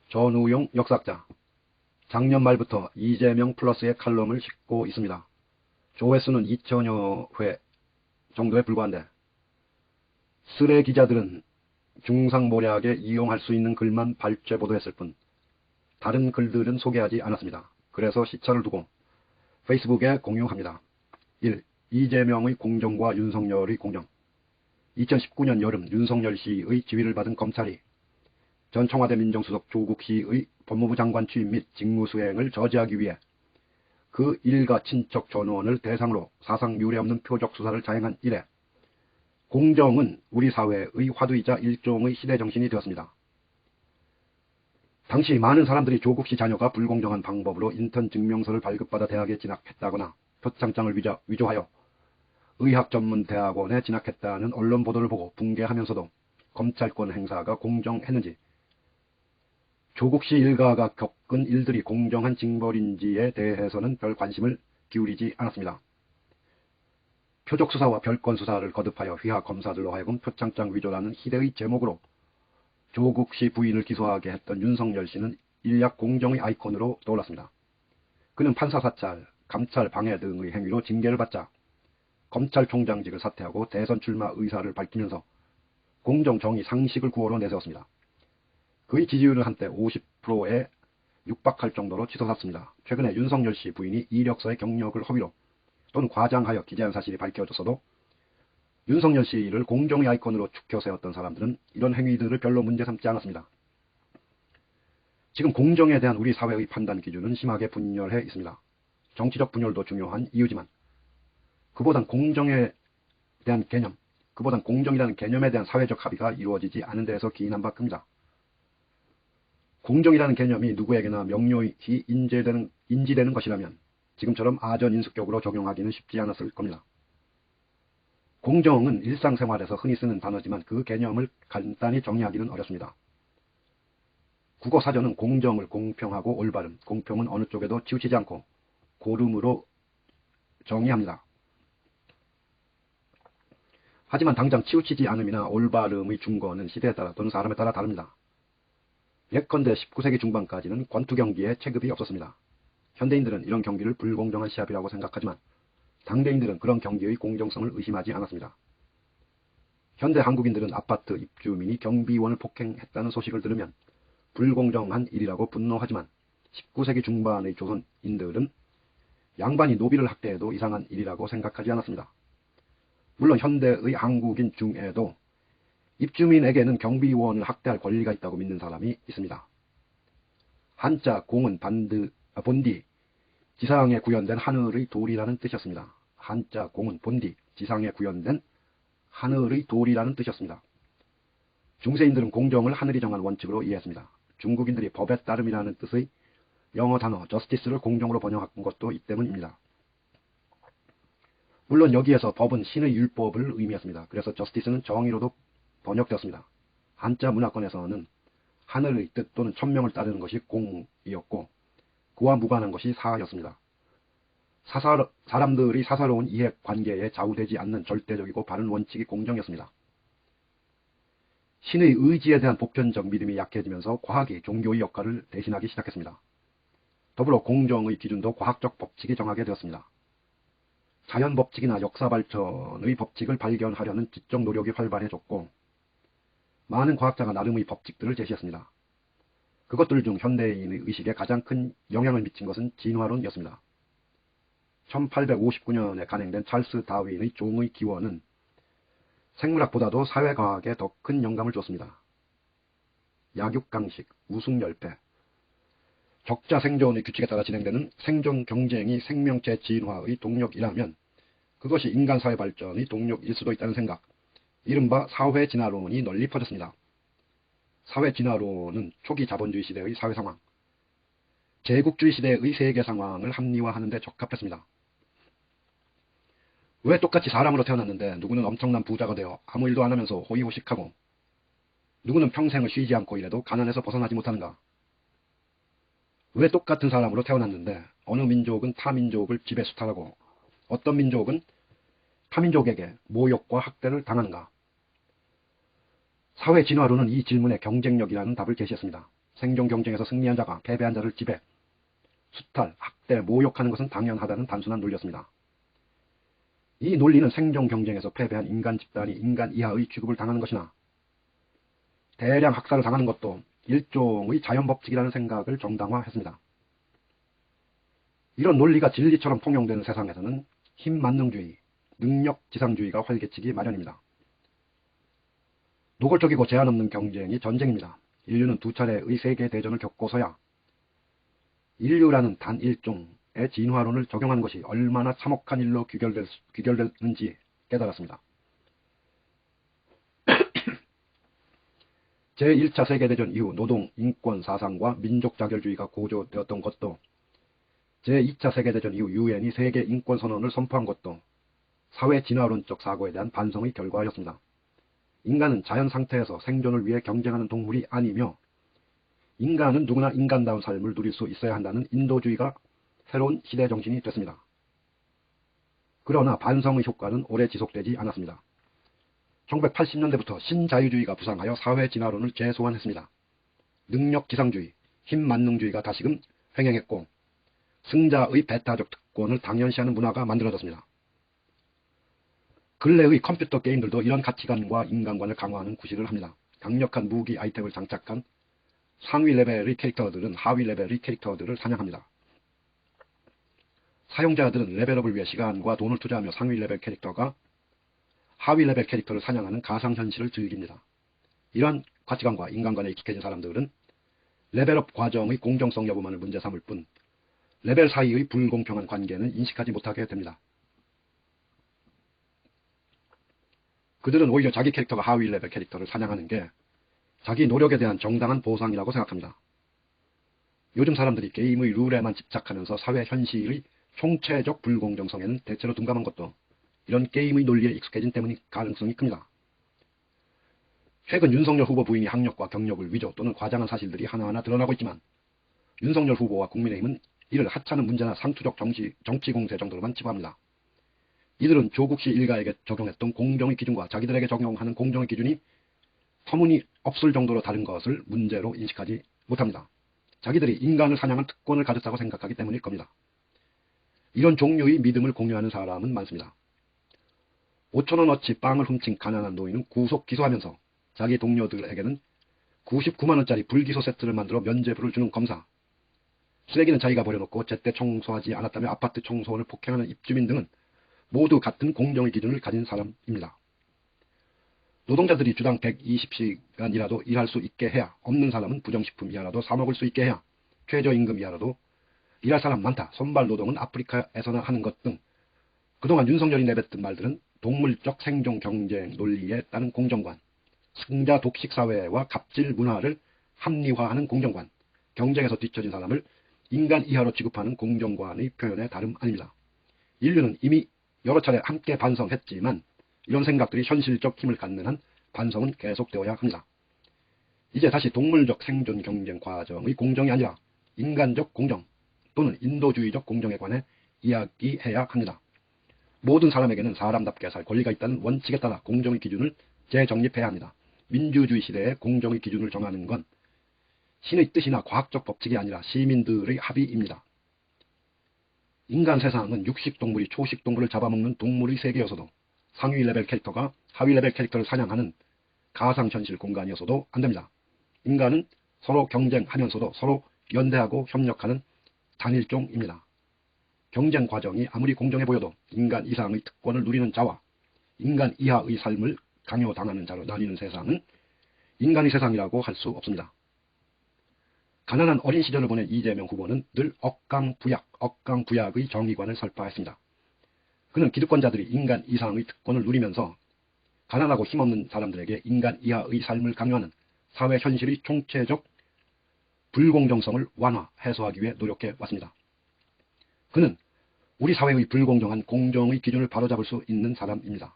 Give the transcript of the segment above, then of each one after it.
전우용 역사학자. 작년 말부터 이재명 플러스의 칼럼을 싣고 있습니다. 조회수는 2000여 회 정도에 불과한데 쓰레 기자들은 중상모략에 이용할 수 있는 글만 발췌 보도했을 뿐 다른 글들은 소개하지 않았습니다. 그래서 시차를 두고 페이스북에 공유합니다. 1. 이재명의 공정과 윤석열의 공정. 2019년 여름 윤석열 씨의 지휘를 받은 검찰이 전 청와대 민정수석 조국 씨의 법무부 장관 취임 및 직무수행을 저지하기 위해 그 일가 친척 전원을 대상으로 사상 유례없는 표적 수사를 자행한 이래 공정은 우리 사회의 화두이자 일종의 시대정신이 되었습니다. 당시 많은 사람들이 조국 씨 자녀가 불공정한 방법으로 인턴 증명서를 발급받아 대학에 진학했다거나 표창장을 위조하여 의학전문대학원에 진학했다는 언론 보도를 보고 붕괴하면서도 검찰권 행사가 공정했는지, 조국 씨 일가가 겪은 일들이 공정한 징벌인지에 대해서는 별 관심을 기울이지 않았습니다. 표적수사와 별건수사를 거듭하여 휘하 검사들로 하여금 표창장 위조라는 희대의 제목으로 조국 씨 부인을 기소하게 했던 윤석열 씨는 일약 공정의 아이콘으로 떠올랐습니다. 그는 판사사찰, 감찰 방해 등의 행위로 징계를 받자 검찰총장직을 사퇴하고 대선 출마 의사를 밝히면서 공정, 정의, 상식을 구호로 내세웠습니다. 그의 지지율은 한때 50%에 육박할 정도로 치솟았습니다. 최근에 윤석열 씨 부인이 이력서의 경력을 허위로 또는 과장하여 기재한 사실이 밝혀졌어도 윤석열 씨를 공정의 아이콘으로 축혀 세웠던 사람들은 이런 행위들을 별로 문제 삼지 않았습니다. 지금 공정에 대한 우리 사회의 판단 기준은 심하게 분열해 있습니다. 정치적 분열도 중요한 이유지만 그보단 공정에 대한 개념, 그보단 공정이라는 개념에 대한 사회적 합의가 이루어지지 않은 데에서 기인한 바 큽니다. 공정이라는 개념이 누구에게나 명료히 인지되는 것이라면 지금처럼 아전인수격으로 적용하기는 쉽지 않았을 겁니다. 공정은 일상생활에서 흔히 쓰는 단어지만 그 개념을 간단히 정의하기는 어렵습니다. 국어사전은 공정을 공평하고 올바름, 공평은 어느 쪽에도 치우치지 않고 고름으로 정의합니다. 하지만 당장 치우치지 않음이나 올바름의 중거는 시대에 따라 또는 사람에 따라 다릅니다. 예컨대 19세기 중반까지는 권투경기에 체급이 없었습니다. 현대인들은 이런 경기를 불공정한 시합이라고 생각하지만 당대인들은 그런 경기의 공정성을 의심하지 않았습니다. 현대 한국인들은 아파트 입주민이 경비원을 폭행했다는 소식을 들으면 불공정한 일이라고 분노하지만 19세기 중반의 조선인들은 양반이 노비를 학대해도 이상한 일이라고 생각하지 않았습니다. 물론 현대의 한국인 중에도 입주민에게는 경비원을 학대할 권리가 있다고 믿는 사람이 있습니다. 한자 공은 본디, 지상에 구현된 하늘의 돌이라는 뜻이었습니다. 한자 공은 본디, 지상에 구현된 하늘의 돌이라는 뜻이었습니다. 중세인들은 공정을 하늘이 정한 원칙으로 이해했습니다. 중국인들이 법에 따름이라는 뜻의 영어 단어 justice를 공정으로 번역한 것도 이 때문입니다. 물론 여기에서 법은 신의 율법을 의미했습니다. 그래서 justice는 정의로도 번역되었습니다. 한자 문화권에서는 하늘의 뜻 또는 천명을 따르는 것이 공이었고 그와 무관한 것이 사였습니다. 사람들의 사사로운 이해관계에 좌우되지 않는 절대적이고 바른 원칙이 공정이었습니다. 신의 의지에 대한 보편적 믿음이 약해지면서 과학이 종교의 역할을 대신하기 시작했습니다. 더불어 공정의 기준도 과학적 법칙이 정하게 되었습니다. 자연 법칙이나 역사 발전의 법칙을 발견하려는 지적 노력이 활발해졌고 많은 과학자가 나름의 법칙들을 제시했습니다. 그것들 중 현대인의 의식에 가장 큰 영향을 미친 것은 진화론이었습니다. 1859년에 간행된 찰스 다윈의 종의 기원은 생물학보다도 사회과학에 더 큰 영감을 줬습니다. 약육강식, 우승열패, 적자 생존의 규칙에 따라 진행되는 생존 경쟁이 생명체 진화의 동력이라면 그것이 인간 사회 발전의 동력일 수도 있다는 생각, 이른바 사회진화론이 널리 퍼졌습니다. 사회진화론은 초기 자본주의 시대의 사회상황, 제국주의 시대의 세계 상황을 합리화하는 데 적합했습니다. 왜 똑같이 사람으로 태어났는데 누구는 엄청난 부자가 되어 아무 일도 안 하면서 호의호식하고 누구는 평생을 쉬지 않고 일해도 가난에서 벗어나지 못하는가? 왜 똑같은 사람으로 태어났는데 어느 민족은 타 민족을 집에 수탈하고 어떤 민족은 타민족에게 모욕과 학대를 당하는가? 사회 진화론은 이 질문에 경쟁력이라는 답을 제시했습니다. 생존 경쟁에서 승리한 자가 패배한 자를 지배, 수탈, 학대, 모욕하는 것은 당연하다는 단순한 논리였습니다. 이 논리는 생존 경쟁에서 패배한 인간 집단이 인간 이하의 취급을 당하는 것이나 대량 학살을 당하는 것도 일종의 자연법칙이라는 생각을 정당화했습니다. 이런 논리가 진리처럼 통용되는 세상에서는 힘만능주의, 능력지상주의가 활개치기 마련입니다. 노골적이고 제한 없는 경쟁이 전쟁입니다. 인류는 두 차례의 세계대전을 겪고서야 인류라는 단 일종의 진화론을 적용하는 것이 얼마나 참혹한 일로 귀결되는지 깨달았습니다. 제1차 세계대전 이후 노동, 인권, 사상과 민족자결주의가 고조되었던 것도, 제2차 세계대전 이후 유엔이 세계 인권선언을 선포한 것도 사회 진화론적 사고에 대한 반성의 결과였습니다. 인간은 자연 상태에서 생존을 위해 경쟁하는 동물이 아니며 인간은 누구나 인간다운 삶을 누릴 수 있어야 한다는 인도주의가 새로운 시대 정신이 됐습니다. 그러나 반성의 효과는 오래 지속되지 않았습니다. 1980년대부터 신자유주의가 부상하여 사회 진화론을 재소환했습니다. 능력지상주의, 힘만능주의가 다시금 횡행했고 승자의 배타적 특권을 당연시하는 문화가 만들어졌습니다. 근래의 컴퓨터 게임들도 이런 가치관과 인간관을 강화하는 구실을 합니다. 강력한 무기 아이템을 장착한 상위 레벨의 캐릭터들은 하위 레벨의 캐릭터들을 사냥합니다. 사용자들은 레벨업을 위해 시간과 돈을 투자하며 상위 레벨 캐릭터가 하위 레벨 캐릭터를 사냥하는 가상현실을 즐깁니다. 이러한 가치관과 인간관에 익숙해진 사람들은 레벨업 과정의 공정성 여부만을 문제 삼을 뿐 레벨 사이의 불공평한 관계는 인식하지 못하게 됩니다. 그들은 오히려 자기 캐릭터가 하위 레벨 캐릭터를 사냥하는 게 자기 노력에 대한 정당한 보상이라고 생각합니다. 요즘 사람들이 게임의 룰에만 집착하면서 사회 현실의 총체적 불공정성에는 대체로 둔감한 것도 이런 게임의 논리에 익숙해진 때문일 가능성이 큽니다. 최근 윤석열 후보 부인이 학력과 경력을 위조 또는 과장한 사실들이 하나하나 드러나고 있지만 윤석열 후보와 국민의힘은 이를 하찮은 문제나 상투적 정치 공세 정도로만 치부합니다. 이들은 조국 씨 일가에게 적용했던 공정의 기준과 자기들에게 적용하는 공정의 기준이 터무니없을 정도로 다른 것을 문제로 인식하지 못합니다. 자기들이 인간을 사냥한 특권을 가졌다고 생각하기 때문일 겁니다. 이런 종류의 믿음을 공유하는 사람은 많습니다. 5,000원어치 빵을 훔친 가난한 노인은 구속 기소하면서 자기 동료들에게는 99만원짜리 불기소 세트를 만들어 면죄부를 주는 검사, 쓰레기는 자기가 버려놓고 제때 청소하지 않았다며 아파트 청소원을 폭행하는 입주민 등은 모두 같은 공정의 기준을 가진 사람입니다. 노동자들이 주당 120시간 이하도 일할 수 있게 해야, 없는 사람은 부정식품 이하라도 사 먹을 수 있게 해야, 최저임금 이하라도 일할 사람 많다, 선발 노동은 아프리카에서나 하는 것 등 그동안 윤석열이 내뱉은 말들은 동물적 생존 경쟁 논리에 따른 공정관, 승자 독식 사회와 갑질 문화를 합리화하는 공정관, 경쟁에서 뒤처진 사람을 인간 이하로 취급하는 공정관의 표현에 다름 아닙니다. 인류는 이미 여러 차례 함께 반성했지만 이런 생각들이 현실적 힘을 갖는 한 반성은 계속되어야 합니다. 이제 다시 동물적 생존 경쟁 과정의 공정이 아니라 인간적 공정 또는 인도주의적 공정에 관해 이야기해야 합니다. 모든 사람에게는 사람답게 살 권리가 있다는 원칙에 따라 공정의 기준을 재정립해야 합니다. 민주주의 시대에 공정의 기준을 정하는 건 신의 뜻이나 과학적 법칙이 아니라 시민들의 합의입니다. 인간 세상은 육식동물이 초식동물을 잡아먹는 동물의 세계여서도 상위 레벨 캐릭터가 하위 레벨 캐릭터를 사냥하는 가상현실 공간이어서도 안됩니다. 인간은 서로 경쟁하면서도 서로 연대하고 협력하는 단일종입니다. 경쟁 과정이 아무리 공정해 보여도 인간 이상의 특권을 누리는 자와 인간 이하의 삶을 강요당하는 자로 나뉘는 세상은 인간의 세상이라고 할 수 없습니다. 가난한 어린 시절을 보낸 이재명 후보는 늘 억강부약의 정의관을 설파했습니다. 그는 기득권자들이 인간 이상의 특권을 누리면서 가난하고 힘없는 사람들에게 인간 이하의 삶을 강요하는 사회 현실의 총체적 불공정성을 해소하기 위해 노력해 왔습니다. 그는 우리 사회의 불공정한 공정의 기준을 바로잡을 수 있는 사람입니다.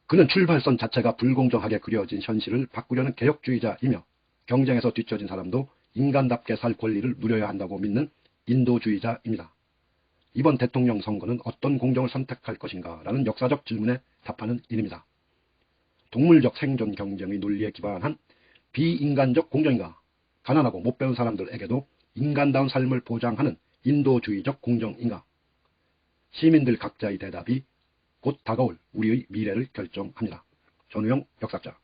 그는 출발선 자체가 불공정하게 그려진 현실을 바꾸려는 개혁주의자이며 경쟁에서 뒤처진 사람도 인간답게 살 권리를 누려야 한다고 믿는 인도주의자입니다. 이번 대통령 선거는 어떤 공정을 선택할 것인가 라는 역사적 질문에 답하는 일입니다. 동물적 생존 경쟁의 논리에 기반한 비인간적 공정인가? 가난하고 못 배운 사람들에게도 인간다운 삶을 보장하는 인도주의적 공정인가? 시민들 각자의 대답이 곧 다가올 우리의 미래를 결정합니다. 전우영 역사자.